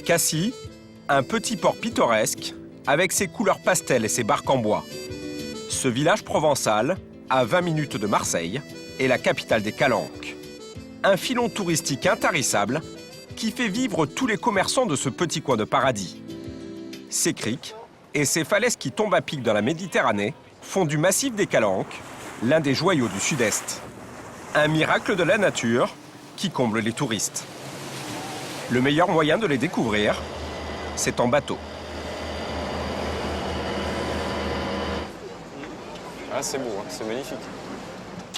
Cassis, un petit port pittoresque avec ses couleurs pastel et ses barques en bois. Ce village provençal, à 20 minutes de Marseille, est la capitale des calanques. Un filon touristique intarissable qui fait vivre tous les commerçants de ce petit coin de paradis. Ces criques et ces falaises qui tombent à pic dans la Méditerranée font du massif des Calanques l'un des joyaux du Sud-Est. Un miracle de la nature qui comble les touristes. Le meilleur moyen de les découvrir, c'est en bateau. Ah, c'est beau, hein, c'est magnifique.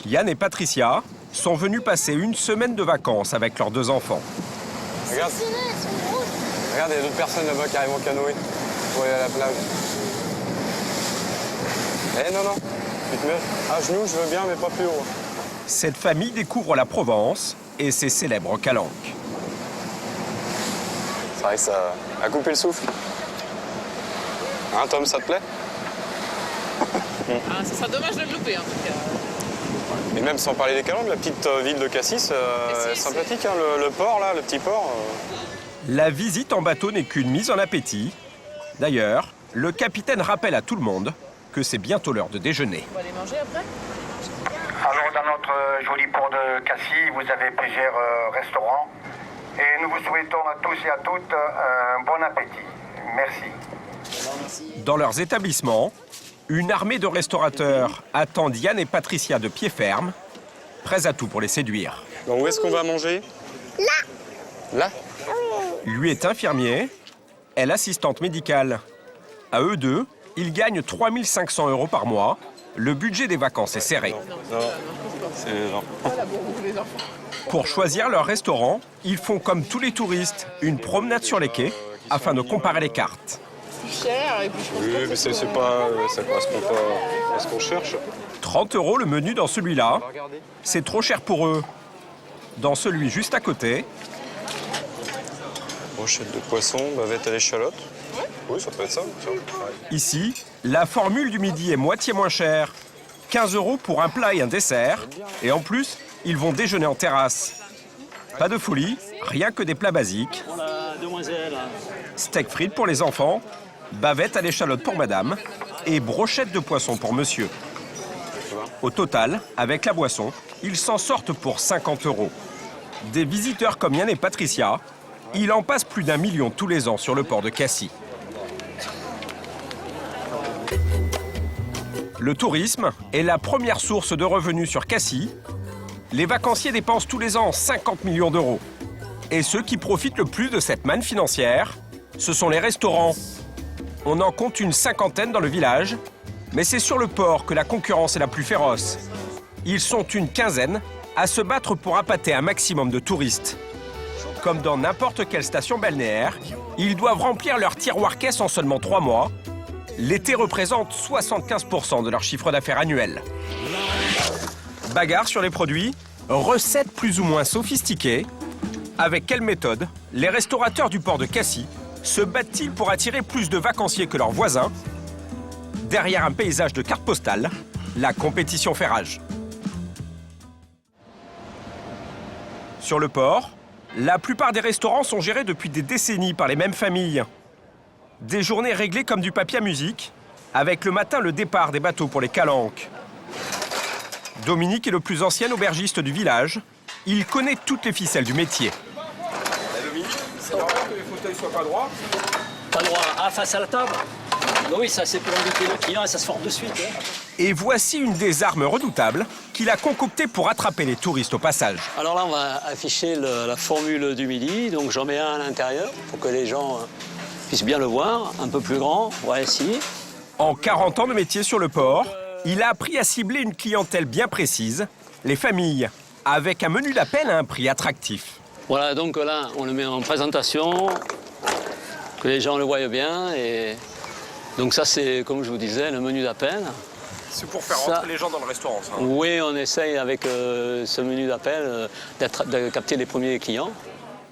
Yann et Patricia sont venus passer une semaine de vacances avec leurs 2 enfants. Regarde, regarde, il y a d'autres personnes là-bas qui arrivent en canoë pour aller à la plage. Eh non, non, tu te mets à genoux, je veux bien, mais pas plus haut. Cette famille découvre la Provence et ses célèbres calanques. C'est vrai que ça a coupé le souffle. Hein, Tom, ça te plaît? Ah, ça serait dommage de le louper, en tout cas. Et même sans parler des Calanques, la petite ville de Cassis, sympathique, hein, le port, là, le petit port. La visite en bateau n'est qu'une mise en appétit. D'ailleurs, le capitaine rappelle à tout le monde que c'est bientôt l'heure de déjeuner. On va aller manger après? Alors, dans notre joli port de Cassis, vous avez plusieurs restaurants. Et nous vous souhaitons à tous et à toutes un bon appétit. Merci. Dans leurs établissements, une armée de restaurateurs attend Yann et Patricia de pied ferme, prêts à tout pour les séduire. Donc où est-ce qu'on va manger? Là. Là? Lui est infirmier, elle assistante médicale. À eux deux, ils gagnent 3 500 € par mois. Le budget des vacances est serré. Non, c'est non. Pour choisir leur restaurant, ils font comme tous les touristes, une promenade sur les quais afin de comparer les cartes. C'est cher, et puis je pense Oui, que mais ça correspond pas à ce qu'on cherche. 30 € le menu dans celui-là, c'est trop cher pour eux. Dans celui juste à côté, Brochette de poisson, bavette à l'échalote. Oui, ça peut être ça. Tiens. ici, la formule du midi est moitié moins chère. 15 € pour un plat et un dessert. Et en plus, ils vont déjeuner en terrasse. Pas de folie, rien que des plats basiques. Steak frites pour les enfants, bavette à l'échalote pour madame et brochette de poisson pour monsieur. Au total, avec la boisson, ils s'en sortent pour 50 €. Des visiteurs comme Yann et Patricia, il en passe plus d'1 million tous les ans sur le port de Cassis. Le tourisme est la première source de revenus sur Cassis. Les vacanciers dépensent tous les ans 50 millions d'euros. Et ceux qui profitent le plus de cette manne financière, ce sont les restaurants. On en compte une 50aine dans le village, mais c'est sur le port que la concurrence est la plus féroce. Ils sont une 15aine à se battre pour appâter un maximum de touristes. Comme dans n'importe quelle station balnéaire, ils doivent remplir leur tiroir-caisse en seulement 3 mois. L'été représente 75% de leur chiffre d'affaires annuel. Bagarre sur les produits, recettes plus ou moins sophistiquées. Avec quelle méthode les restaurateurs du port de Cassis se battent-ils pour attirer plus de vacanciers que leurs voisins? Derrière un paysage de cartes postales, la compétition fait rage. Sur le port, la plupart des restaurants sont gérés depuis des décennies par les mêmes familles. Des journées réglées comme du papier à musique, avec le matin le départ des bateaux pour les calanques. Dominique est le plus ancien aubergiste du village. Il connaît toutes les ficelles du métier. Dominique, c'est normal que les fauteuils soient pas droits? Pas droit face à la table. Oui, ça c'est pour inviter le client et ça se forme de suite. Hein. Et voici une des armes redoutables qu'il a concoctées pour attraper les touristes au passage. Alors là, on va afficher la formule du midi. Donc j'en mets un à l'intérieur pour que les gens puissent bien le voir. Un peu plus grand, voilà ici. En 40 ans de métier sur le port, il a appris à cibler une clientèle bien précise, les familles, avec un menu d'appel à un prix attractif. Voilà, donc là, on le met en présentation, que les gens le voient bien. Et donc ça, c'est, comme je vous disais, le menu d'appel. C'est pour faire rentrer les gens dans le restaurant, ça. Oui, on essaye avec ce menu d'appel de capter les premiers clients.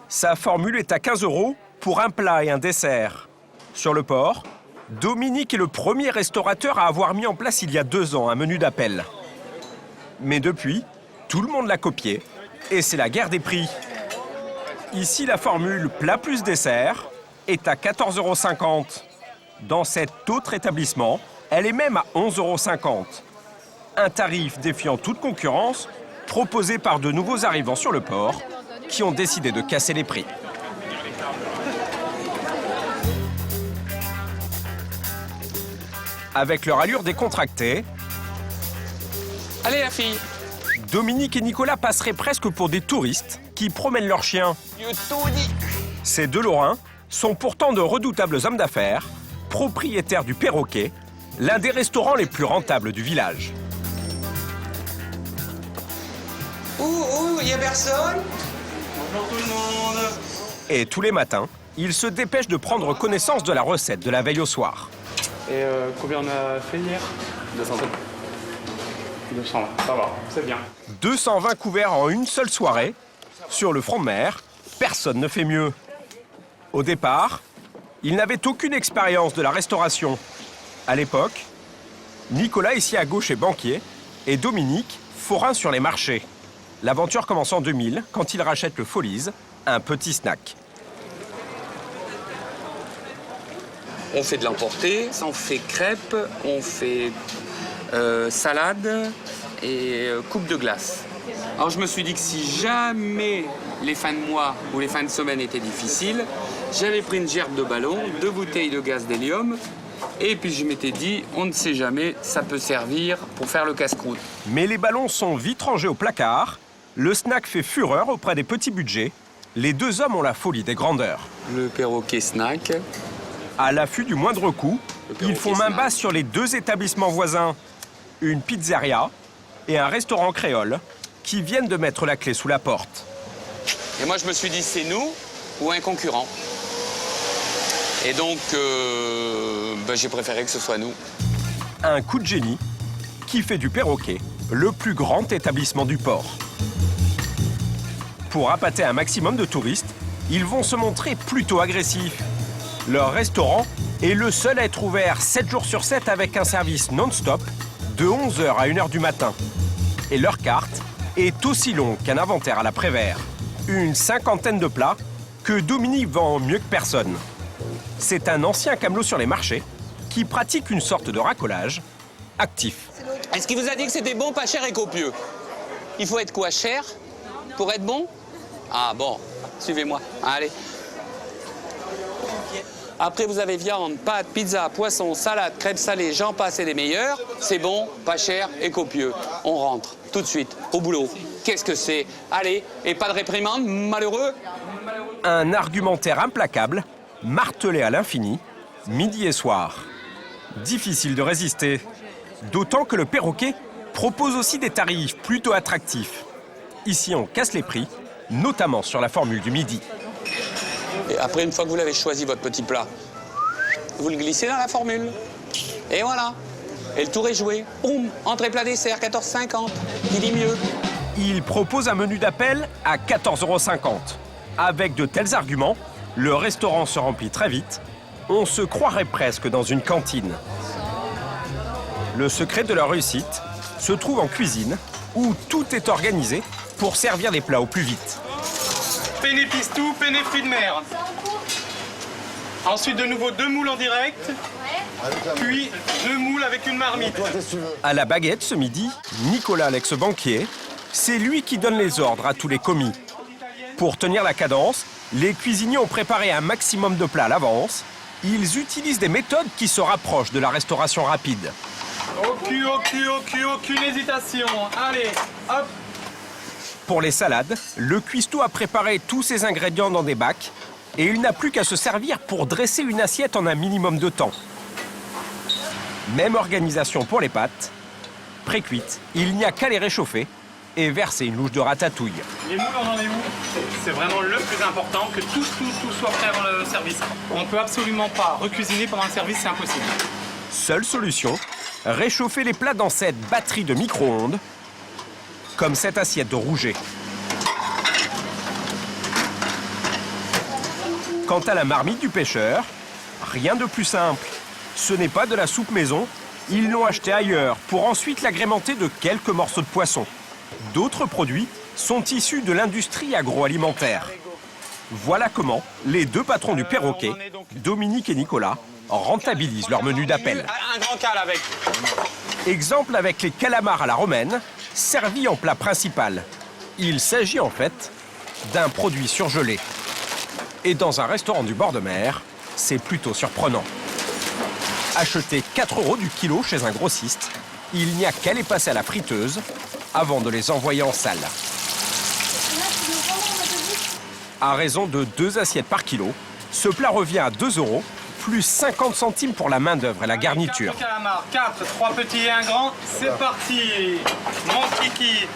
Sa formule est à 15 € pour un plat et un dessert. Sur le port, Dominique est le premier restaurateur à avoir mis en place il y a 2 ans un menu d'appel. Mais depuis, tout le monde l'a copié et c'est la guerre des prix. Ici, la formule plat plus dessert est à 14,50 €. Dans cet autre établissement, elle est même à 11,50 €. Un tarif défiant toute concurrence, proposé par de nouveaux arrivants sur le port, qui ont décidé de casser les prix. Avec leur allure décontractée, Allez la fille. Dominique et Nicolas passeraient presque pour des touristes qui promènent leurs chiens. Ces deux Lorrains sont pourtant de redoutables hommes d'affaires, propriétaires du Perroquet, l'un des restaurants les plus rentables du village. Il y a personne? Bonjour tout le monde. Et tous les matins, ils se dépêchent de prendre connaissance de la recette de la veille au soir. Et combien on a fait hier? 200. 200, ça va, c'est bien. 220 couverts en une seule soirée. Sur le front de mer, personne ne fait mieux. Au départ, ils n'avaient aucune expérience de la restauration. À l'époque, Nicolas, ici à gauche, est banquier, et Dominique, forain sur les marchés. L'aventure commence en 2000, quand il rachète le Follies, un petit snack. On fait de l'emporter, on fait crêpes, on fait salade et coupe de glace. Alors je me suis dit que si jamais les fins de mois ou les fins de semaine étaient difficiles, j'avais pris une gerbe de ballon, 2 bouteilles de gaz d'hélium, et puis je m'étais dit, on ne sait jamais, ça peut servir pour faire le casse-croûte. Mais les ballons sont vite rangés au placard. Le snack fait fureur auprès des petits budgets. Les deux hommes ont la folie des grandeurs. Le Perroquet snack. À l'affût du moindre coup, ils font main basse sur les deux établissements voisins. Une pizzeria et un restaurant créole qui viennent de mettre la clé sous la porte. Et moi je me suis dit, c'est nous ou un concurrent. Et donc j'ai préféré que ce soit nous. Un coup de génie qui fait du Perroquet le plus grand établissement du port. Pour appâter un maximum de touristes, ils vont se montrer plutôt agressifs. Leur restaurant est le seul à être ouvert 7 jours sur 7 avec un service non-stop de 11h à 1h du matin. Et leur carte est aussi longue qu'un inventaire à la Prévert. Une 50aine de plats que Dominique vend mieux que personne. C'est un ancien camelot sur les marchés qui pratique une sorte de racolage actif. Est-ce qu'il vous a dit que c'était bon, pas cher et copieux? Il faut être quoi, cher pour être bon? Ah bon, suivez-moi, allez. Après, vous avez viande, pâtes, pizza, poisson, salade, crêpes salées, j'en passe et des meilleurs. C'est bon, pas cher et copieux. On rentre tout de suite au boulot. Qu'est-ce que c'est? Allez, et pas de réprimande, malheureux? Un argumentaire implacable, martelé à l'infini, midi et soir. Difficile de résister. D'autant que le Perroquet propose aussi des tarifs plutôt attractifs. Ici, on casse les prix, notamment sur la formule du midi. Et après, une fois que vous l'avez choisi, votre petit plat, vous le glissez dans la formule. Et voilà. Et le tour est joué. Boum, entrée plat dessert, 14,50. Qui dit mieux? Il propose un menu d'appel à 14,50 €. Avec de tels arguments, le restaurant se remplit très vite. On se croirait presque dans une cantine. Le secret de leur réussite se trouve en cuisine, où tout est organisé pour servir les plats au plus vite. Penne pistou, penne fruits de mer. Ensuite, de nouveau 2 moules en direct. Puis 2 moules avec une marmite. À la baguette ce midi, Nicolas, l'ex-banquier, c'est lui qui donne les ordres à tous les commis. Pour tenir la cadence, les cuisiniers ont préparé un maximum de plats à l'avance. Ils utilisent des méthodes qui se rapprochent de la restauration rapide. Aucune hésitation. Allez, hop. Pour les salades, le cuistot a préparé tous ses ingrédients dans des bacs et il n'a plus qu'à se servir pour dresser une assiette en un minimum de temps. Même organisation pour les pâtes. Pré-cuites, il n'y a qu'à les réchauffer et verser une louche de ratatouille. Les moules, on en est où? C'est vraiment le plus important, que tout soit prêt avant le service. On ne peut absolument pas recuisiner pendant le service, c'est impossible. Seule solution, réchauffer les plats dans cette batterie de micro-ondes, comme cette assiette de rouget. Quant à la marmite du pêcheur, rien de plus simple. Ce n'est pas de la soupe maison, ils l'ont achetée ailleurs pour ensuite l'agrémenter de quelques morceaux de poisson. D'autres produits sont issus de l'industrie agroalimentaire. Voilà comment les deux patrons du Perroquet, Dominique et Nicolas, rentabilisent leur menu d'appel. Un grand cal avec. Exemple avec les calamars à la romaine, servis en plat principal. Il s'agit en fait d'un produit surgelé. Et dans un restaurant du bord de mer, c'est plutôt surprenant. Acheter 4 € du kilo chez un grossiste, il n'y a qu'à les passer à la friteuse avant de les envoyer en salle. À raison de 2 assiettes par kilo, ce plat revient à 2 € plus 50 centimes pour la main-d'œuvre et la garniture. 4 calamars, 4, 3 petits et un grand, c'est parti. Mon kiki.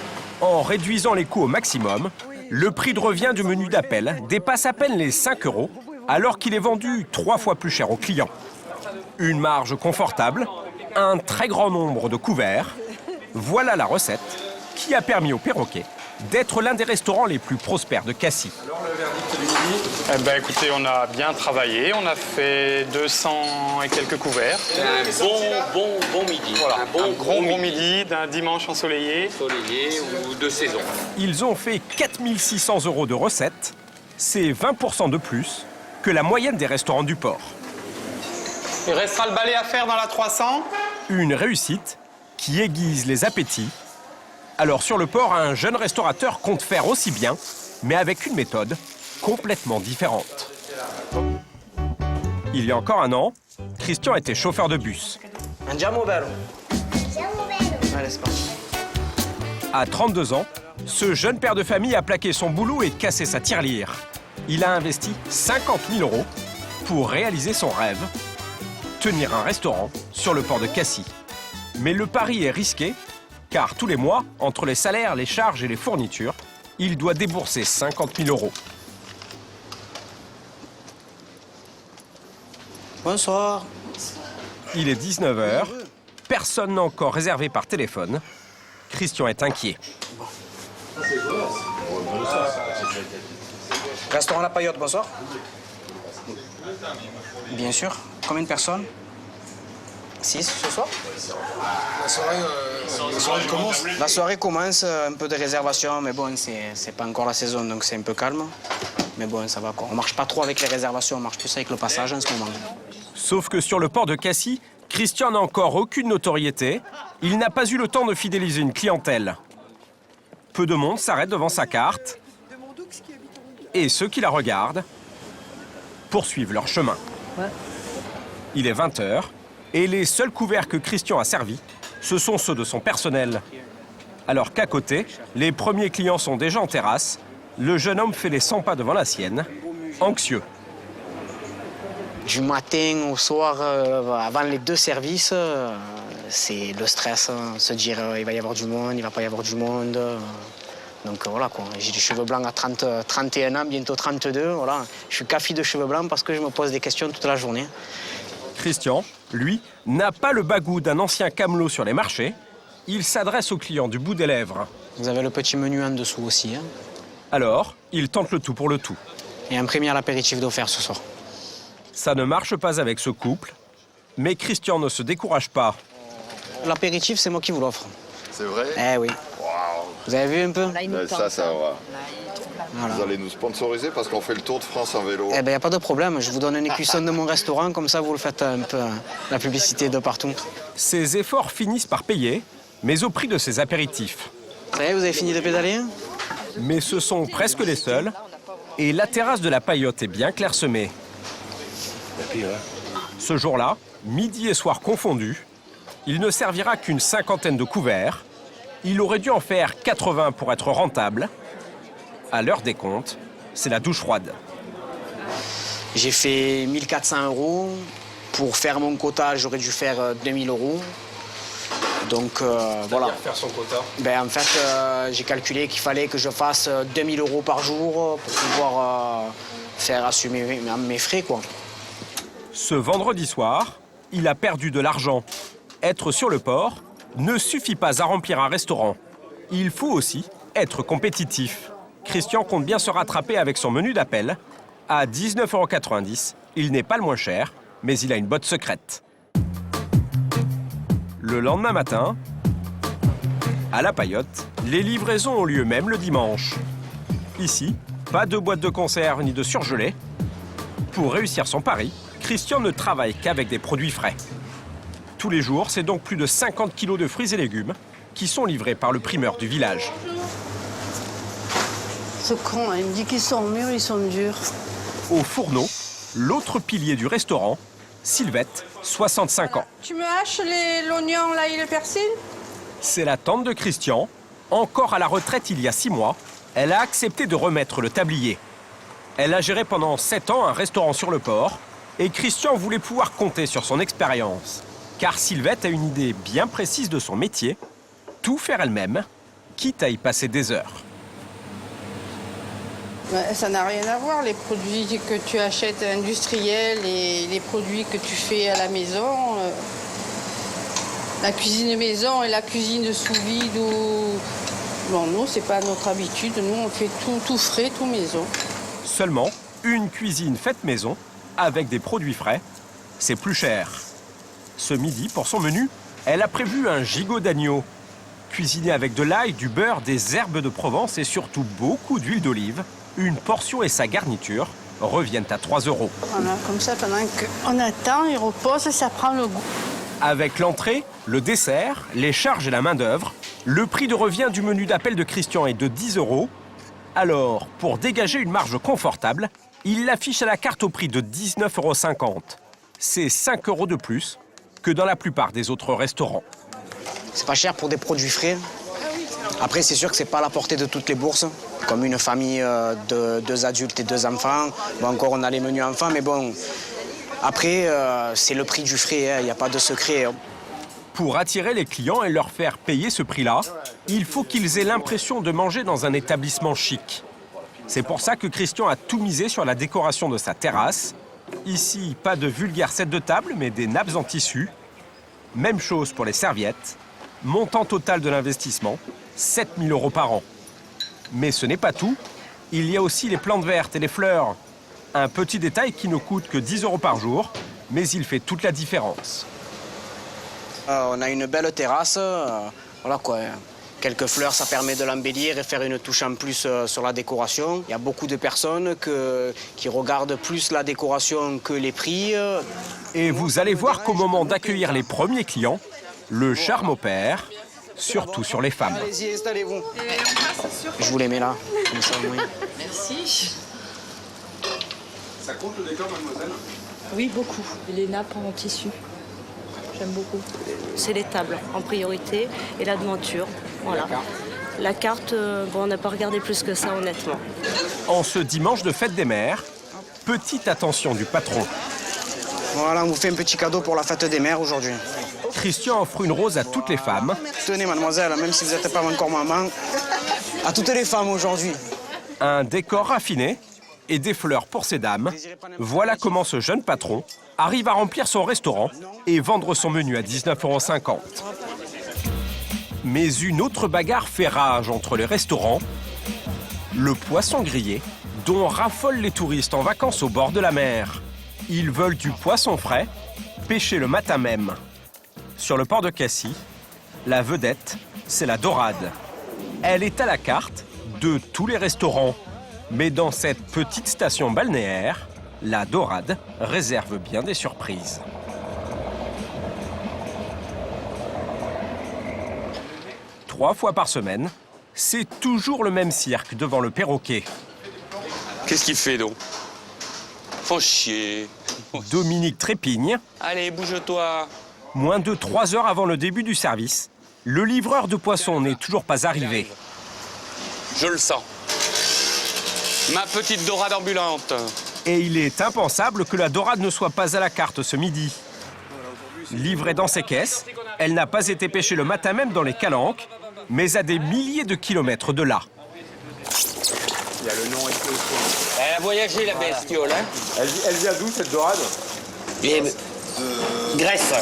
En réduisant les coûts au maximum, le prix de revient du menu d'appel dépasse à peine les 5 €, alors qu'il est vendu 3 fois plus cher aux clients. Une marge confortable, un très grand nombre de couverts. Voilà la recette qui a permis au Perroquet d'être l'un des restaurants les plus prospères de Cassis. Eh ben, écoutez, on a bien travaillé, on a fait 200 et quelques couverts. Un bon midi. Voilà, Un un gros midi d'un dimanche ensoleillé. ensoleillé ou de saison. Ils ont fait 4 600 € de recettes. C'est 20% de plus que la moyenne des restaurants du port. Il restera le balai à faire dans la 300. Une réussite qui aiguise les appétits. Alors sur le port, un jeune restaurateur compte faire aussi bien, mais avec une méthode complètement différente. Il y a encore un an, Christian était chauffeur de bus. Andiamo bello. Allez, c'est parti. À 32 ans, ce jeune père de famille a plaqué son boulot et cassé sa tirelire. Il a investi 50 000 € pour réaliser son rêve, tenir un restaurant sur le port de Cassis. Mais le pari est risqué, car tous les mois, entre les salaires, les charges et les fournitures, il doit débourser 50 000 €. Bonsoir. Il est 19 h, personne n'a encore réservé par téléphone. Christian est inquiet. Restaurant La Paillote, bonsoir. Bien sûr. Combien de personnes? 6 ce soir. La soirée commence, un peu de réservation, mais bon, c'est pas encore la saison, donc c'est un peu calme. Mais bon, ça va quoi. On marche pas trop avec les réservations, on marche plus avec le passage en ce moment. Sauf que sur le port de Cassis, Christian n'a encore aucune notoriété. Il n'a pas eu le temps de fidéliser une clientèle. Peu de monde s'arrête devant sa carte. Et ceux qui la regardent poursuivent leur chemin. Il est 20 h et les seuls couverts que Christian a servis, ce sont ceux de son personnel. Alors qu'à côté, les premiers clients sont déjà en terrasse, le jeune homme fait les 100 pas devant la sienne, anxieux. Du matin au soir, avant les 2 services, c'est le stress, se dire il va y avoir du monde, il va pas y avoir du monde. Donc voilà quoi, j'ai des cheveux blancs à 31 ans, bientôt 32, voilà. Je suis café de cheveux blancs parce que je me pose des questions toute la journée. Christian, lui, n'a pas le bagou d'un ancien camelot sur les marchés. Il s'adresse aux clients du bout des lèvres. Vous avez le petit menu en dessous aussi. Hein. Alors, il tente le tout pour le tout. Et un premier apéritif d'offert ce soir. Ça ne marche pas avec ce couple, mais Christian ne se décourage pas. L'apéritif, c'est moi qui vous l'offre. C'est vrai? Eh oui. Waouh! Vous avez vu un peu? Ça va. Voilà. Vous allez nous sponsoriser parce qu'on fait le tour de France en vélo. Eh bien, il n'y a pas de problème. Je vous donne un écusson de mon restaurant, comme ça vous le faites un peu la publicité de partout. Ses efforts finissent par payer, mais au prix de ses apéritifs. Ça y est, vous avez fini de pédaler? Mais ce sont presque les seuls, et la terrasse de la Paillote est bien clairsemée. Ce jour-là, midi et soir confondus, il ne servira qu'une 50aine de couverts. Il aurait dû en faire 80 pour être rentable. À l'heure des comptes, c'est la douche froide. J'ai fait 1 400 €. Pour faire mon quota, j'aurais dû faire 2 000 €. Donc voilà. Faire son quota. Ben, en fait, j'ai calculé qu'il fallait que je fasse 2 000 € par jour pour pouvoir faire assumer mes frais, quoi. Ce vendredi soir, il a perdu de l'argent. Être sur le port ne suffit pas à remplir un restaurant. Il faut aussi être compétitif. Christian compte bien se rattraper avec son menu d'appel. À 19,90 €, il n'est pas le moins cher, mais il a une botte secrète. Le lendemain matin, à la Paillote, les livraisons ont lieu même le dimanche. Ici, Pas de boîte de conserve ni de surgelé. Pour réussir son pari, Christian ne travaille qu'avec des produits frais. Tous les jours, c'est donc plus de 50 kilos de fruits et légumes qui sont livrés par le primeur du village. Ce con, il me dit qu'ils sont mûrs, ils sont durs. Au fourneau, l'autre pilier du restaurant, Sylvette, 65 ans. Tu me haches l'oignon, l'ail et le persil? C'est la tante de Christian. Encore à la retraite il y a 6 mois, elle a accepté de remettre le tablier. Elle a géré pendant 7 ans un restaurant sur le port et Christian voulait pouvoir compter sur son expérience. Car Sylvette a une idée bien précise de son métier, tout faire elle-même, quitte à y passer des heures. Ça n'a rien à voir, les produits que tu achètes industriels et les produits que tu fais à la maison. La cuisine maison et la cuisine sous vide ou... Non, nous, c'est pas notre habitude. Nous, on fait tout frais, tout maison. Seulement, une cuisine faite maison, avec des produits frais, c'est plus cher. Ce midi, pour son menu, elle a prévu un gigot d'agneau. Cuisiné avec de l'ail, du beurre, des herbes de Provence et surtout beaucoup d'huile d'olive, une portion et sa garniture reviennent à 3 €. Voilà, comme ça, pendant qu'on attend, il repose et ça prend le goût. Avec l'entrée, le dessert, les charges et la main-d'œuvre, le prix de revient du menu d'appel de Christian est de 10 €. Alors, pour dégager une marge confortable, il l'affiche à la carte au prix de 19,50 €. C'est 5 € de plus que dans la plupart des autres restaurants. C'est pas cher pour des produits frais. Après, c'est sûr que c'est pas à la portée de toutes les bourses. Comme une famille de 2 adultes et 2 enfants. Bon, encore, on a les menus enfants, mais bon... Après, c'est le prix du frais, il n'y a pas de secret. Pour attirer les clients et leur faire payer ce prix-là, il faut qu'ils aient l'impression de manger dans un établissement chic. C'est pour ça que Christian a tout misé sur la décoration de sa terrasse. Ici, pas de vulgaire set de table, mais des nappes en tissu. Même chose pour les serviettes. Montant total de l'investissement, 7 000 € par an. Mais ce n'est pas tout. Il y a aussi les plantes vertes et les fleurs. Un petit détail qui ne coûte que 10 € par jour, mais il fait toute la différence. On a une belle terrasse, voilà quoi. Quelques fleurs, ça permet de l'embellir et faire une touche en plus sur la décoration. Il y a beaucoup de personnes qui regardent plus la décoration que les prix. Et vous allez voir qu'au moment d'accueillir les premiers clients, le charme opère, surtout sur les femmes. Allez-y, installez-vous. Je vous les mets là, comme ça, oui. Merci. Ça compte le décor, mademoiselle? Oui, beaucoup. Les nappes en tissu. J'aime beaucoup. C'est les tables en priorité et la devanture. Voilà. La carte, bon, on n'a pas regardé plus que ça, honnêtement. En ce dimanche de fête des mères, petite attention du patron. Voilà, on vous fait un petit cadeau pour la fête des mères aujourd'hui. Christian offre une rose à toutes les femmes. Tenez, mademoiselle, même si vous n'êtes pas encore maman, à toutes les femmes aujourd'hui. Un décor raffiné et des fleurs pour ces dames. Voilà comment ce jeune patron arrive à remplir son restaurant et vendre son menu à 19,50 €. Mais une autre bagarre fait rage entre les restaurants. Le poisson grillé, dont raffolent les touristes en vacances au bord de la mer. Ils veulent du poisson frais, pêché le matin même. Sur le port de Cassis, la vedette, c'est la dorade. Elle est à la carte de tous les restaurants. Mais dans cette petite station balnéaire, la dorade réserve bien des surprises. Trois fois par semaine, c'est toujours le même cirque devant le perroquet. Qu'est-ce qu'il fait donc? Faut chier. Dominique trépigne. Allez, bouge-toi. Moins de 3 heures avant le début du service, le livreur de poissons n'est toujours pas arrivé. Je le sens. Ma petite dorade ambulante. Et il est impensable que la dorade ne soit pas à la carte ce midi. Livrée dans ses caisses, elle n'a pas été pêchée le matin même dans les Calanques, mais à des milliers de kilomètres de là. Il y a le nom et tout. Elle a voyagé, la bestiole, hein? Elle vient d'où, cette dorade? Grèce.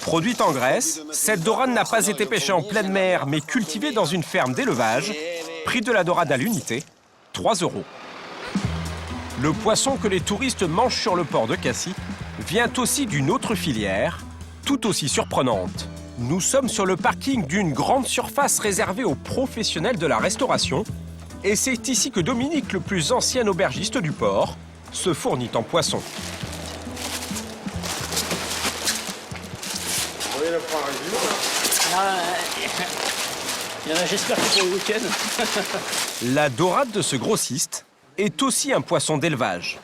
Produite en Grèce, cette dorade n'a pas été pêchée en pleine mer, mais cultivée dans une ferme d'élevage. Prix de la dorade à l'unité, 3 €. Le poisson que les touristes mangent sur le port de Cassis vient aussi d'une autre filière, tout aussi surprenante. Nous sommes sur le parking d'une grande surface réservée aux professionnels de la restauration. Et c'est ici que Dominique, le plus ancien aubergiste du port, se fournit en poisson. Il y en a, j'espère, que pour le week-end. La dorade de ce grossiste est aussi un poisson d'élevage.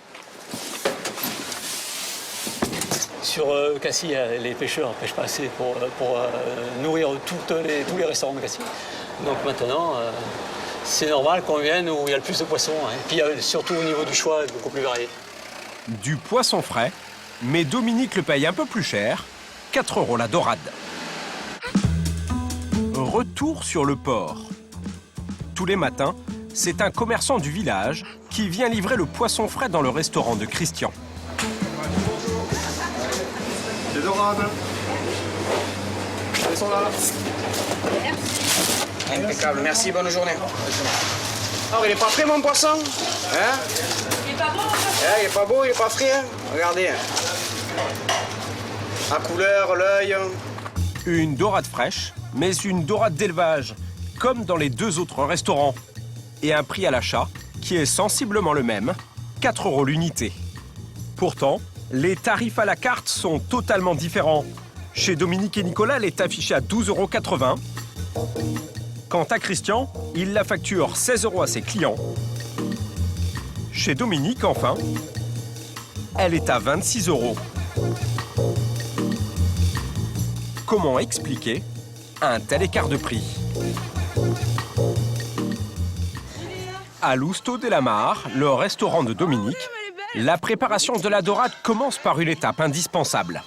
Sur Cassis, les pêcheurs ne pêchent pas assez pour nourrir tous les restaurants de Cassis. Donc maintenant, c'est normal qu'on vienne où il y a le plus de poissons. Hein. Et puis surtout au niveau du choix, beaucoup plus varié. Du poisson frais, mais Dominique le paye un peu plus cher, 4 € la dorade. Retour sur le port. Tous les matins, c'est un commerçant du village qui vient livrer le poisson frais dans le restaurant de Christian. Les dorades. Elles sont là. Impeccable, merci, bonne journée. Alors, il est pas frais mon poisson? Hein? Il est pas beau, il est pas beau, il est pas frais, hein? Regardez. La couleur, l'œil. Une dorade fraîche, mais une dorade d'élevage, comme dans les 2 autres restaurants. Et un prix à l'achat qui est sensiblement le même, 4 € l'unité. Pourtant, les tarifs à la carte sont totalement différents. Chez Dominique et Nicolas, elle est affichée à 12,80 €. Quant à Christian, il la facture 16 € à ses clients. Chez Dominique, enfin, elle est à 26 €. Comment expliquer un tel écart de prix? À Lousteau de la Mare, le restaurant de Dominique, la préparation de la dorade commence par une étape indispensable.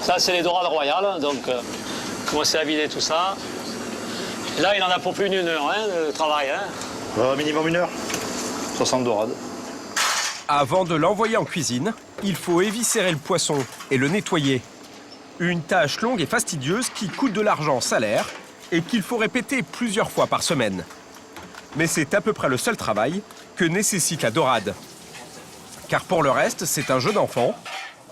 Ça, c'est les dorades royales, donc commencer à vider tout ça. Là, il en a pour plus d'1 heure de travail. Minimum 1 heure. 60 dorades. Avant de l'envoyer en cuisine, il faut éviscérer le poisson et le nettoyer. Une tâche longue et fastidieuse qui coûte de l'argent salaire et qu'il faut répéter plusieurs fois par semaine. Mais c'est à peu près le seul travail que nécessite la dorade. Car pour le reste, c'est un jeu d'enfant.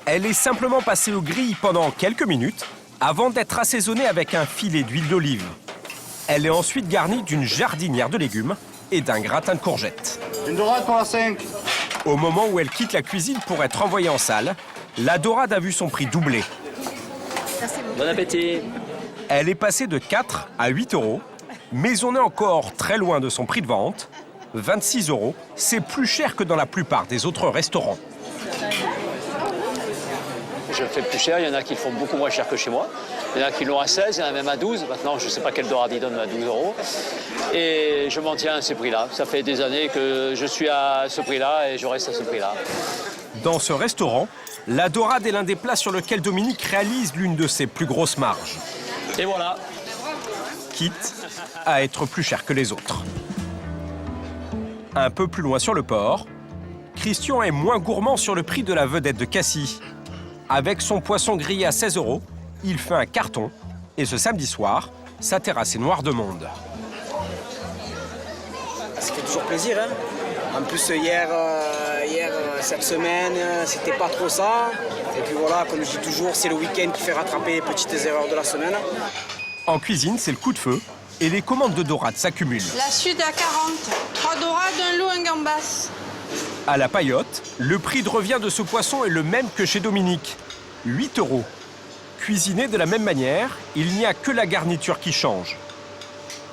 Elle est simplement passée au grill pendant quelques minutes avant d'être assaisonnée avec un filet d'huile d'olive. Elle est ensuite garnie d'une jardinière de légumes et d'un gratin de courgettes. Une dorade pour la 5. Au moment où elle quitte la cuisine pour être envoyée en salle, la dorade a vu son prix doubler. Bon appétit. Elle est passée de 4 à 8 €, mais on est encore très loin de son prix de vente. 26 €, c'est plus cher que dans la plupart des autres restaurants. Je le fais plus cher, il y en a qui le font beaucoup moins cher que chez moi. Il y en a qui l'ont à 16, il y en a même à 12. Maintenant, je ne sais pas quelle dorade ils donnent à 12 €. Et je m'en tiens à ces prix-là. Ça fait des années que je suis à ce prix-là et je reste à ce prix-là. Dans ce restaurant, la dorade est l'un des plats sur lequel Dominique réalise l'une de ses plus grosses marges. Et voilà. Quitte à être plus cher que les autres. Un peu plus loin sur le port, Christian est moins gourmand sur le prix de la vedette de Cassis. Avec son poisson grillé à 16 €, il fait un carton. Et ce samedi soir, sa terrasse est noire de monde. Ça fait toujours plaisir, hein. En plus, hier, cette semaine, c'était pas trop ça. Et puis voilà, comme je dis toujours, c'est le week-end qui fait rattraper les petites erreurs de la semaine. En cuisine, c'est le coup de feu. Et les commandes de dorade s'accumulent. La sud à 40. 3 dorades, un loup, un gambas. À la paillote, le prix de revient de ce poisson est le même que chez Dominique, 8 €. Cuisiné de la même manière, il n'y a que la garniture qui change.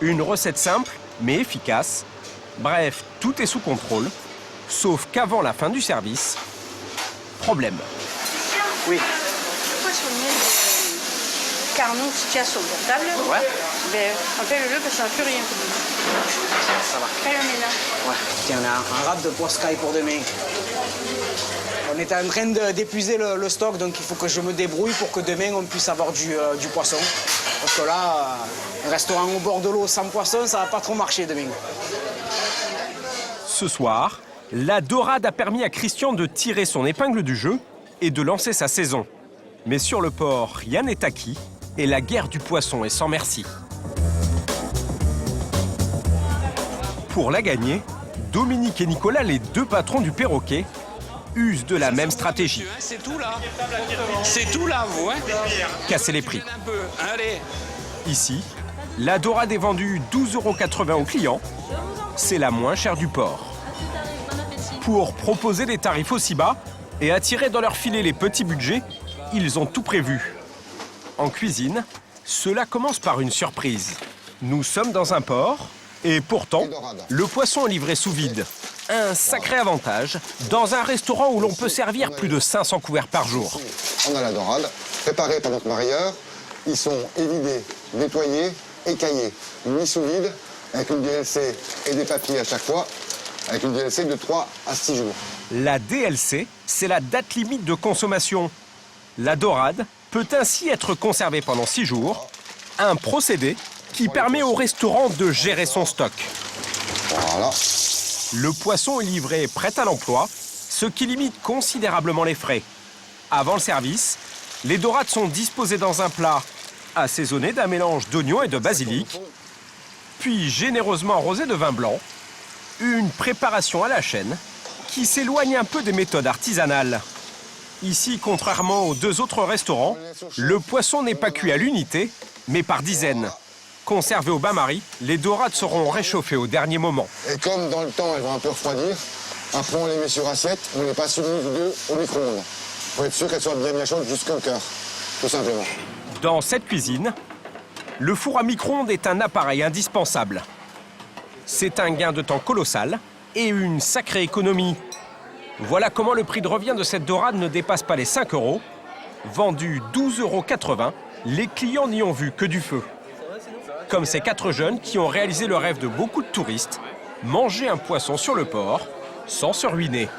Une recette simple, mais efficace. Bref, tout est sous contrôle, sauf qu'avant la fin du service, problème. Oui. Pourquoi est-ce qu'on met des carnaux si tu as sur le portable? Ouais. Ben, appelle-le parce qu'on n'a plus rien. Ça va. Calme-la. Ouais. Tiens, on a un rap de poiscaille pour demain. On est en train d'épuiser le stock, donc il faut que je me débrouille pour que demain on puisse avoir du poisson. Parce que là, un restaurant au bord de l'eau sans poisson, ça va pas trop marcher demain. Ce soir, la dorade a permis à Christian de tirer son épingle du jeu et de lancer sa saison. Mais sur le port, rien n'est acquis et la guerre du poisson est sans merci. Pour la gagner, Dominique et Nicolas, les 2 patrons du perroquet, usent de la même stratégie. C'est tout là. C'est tout là, vous, hein. Casser les prix. Un peu. Allez. Ici, La dorade est vendue 12,80 € aux clients. C'est la moins chère du port. Pour proposer des tarifs aussi bas et attirer dans leur filet les petits budgets, ils ont tout prévu. En cuisine, cela commence par une surprise. Nous sommes dans un port et pourtant, le poisson est livré sous vide. Un sacré avantage dans un restaurant où l'on peut servir plus de 500 couverts par jour. On a la dorade, préparée par notre marieur. Ils sont évidés, nettoyés, écaillés, mis sous vide, avec une DLC et des papiers à chaque fois, avec une DLC de 3 à 6 jours. La DLC, c'est la date limite de consommation. La dorade peut ainsi être conservée pendant 6 jours, un procédé qui permet au restaurant de gérer son stock. Voilà. Le poisson est livré prêt à l'emploi, ce qui limite considérablement les frais. Avant le service, les dorades sont disposées dans un plat assaisonné d'un mélange d'oignons et de basilic, puis généreusement arrosé de vin blanc. Une préparation à la chaîne qui s'éloigne un peu des méthodes artisanales. Ici, contrairement aux 2 autres restaurants, le poisson n'est pas cuit à l'unité, mais par dizaines. Conservées au bain-marie, les dorades seront réchauffées au dernier moment. Et comme dans le temps, elles vont un peu refroidir, après on les met sur assiette, on les passe une minute ou 2 au micro-ondes. Pour être sûr qu'elles soient bien chaudes jusqu'au cœur, tout simplement. Dans cette cuisine, le four à micro-ondes est un appareil indispensable. C'est un gain de temps colossal et une sacrée économie. Voilà comment le prix de revient de cette dorade ne dépasse pas les 5 €. Vendu 12,80 €, les clients n'y ont vu que du feu. Comme ces 4 jeunes qui ont réalisé le rêve de beaucoup de touristes, manger un poisson sur le port sans se ruiner.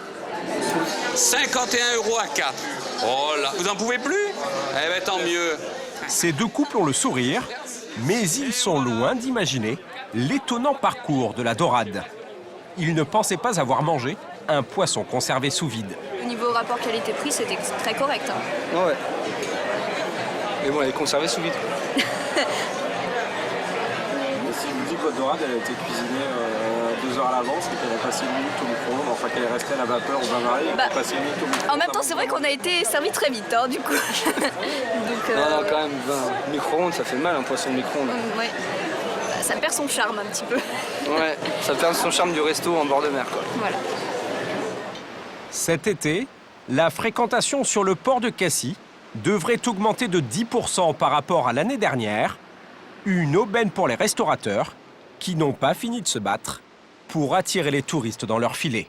51 € à 4. Oh là, vous en pouvez plus? Eh bien, tant mieux. Ces 2 couples ont le sourire, mais ils sont loin d'imaginer l'étonnant parcours de la dorade. Ils ne pensaient pas avoir mangé un poisson conservé sous vide. Au niveau rapport qualité-prix, c'était très correct. Hein. Ouais. Mais bon, elle est conservée sous vide. Si vous dites que votre dorade elle a été cuisinée 2 heures à l'avance et qu'elle a passé une minute au micro-ondes, enfin qu'elle est restée à la vapeur au bain-marie, elle a passé une minute au micro-ondes. En même temps, c'est vrai qu'on a été servi très vite, hein, du coup. Donc, non, quand même, micro-ondes, ça fait mal un poisson de micro-ondes. Ouais. Ça perd son charme un petit peu. Ouais, ça perd son charme du resto en bord de mer, quoi. Voilà. Cet été, la fréquentation sur le port de Cassis devrait augmenter de 10% par rapport à l'année dernière. Une aubaine pour les restaurateurs qui n'ont pas fini de se battre pour attirer les touristes dans leur filet.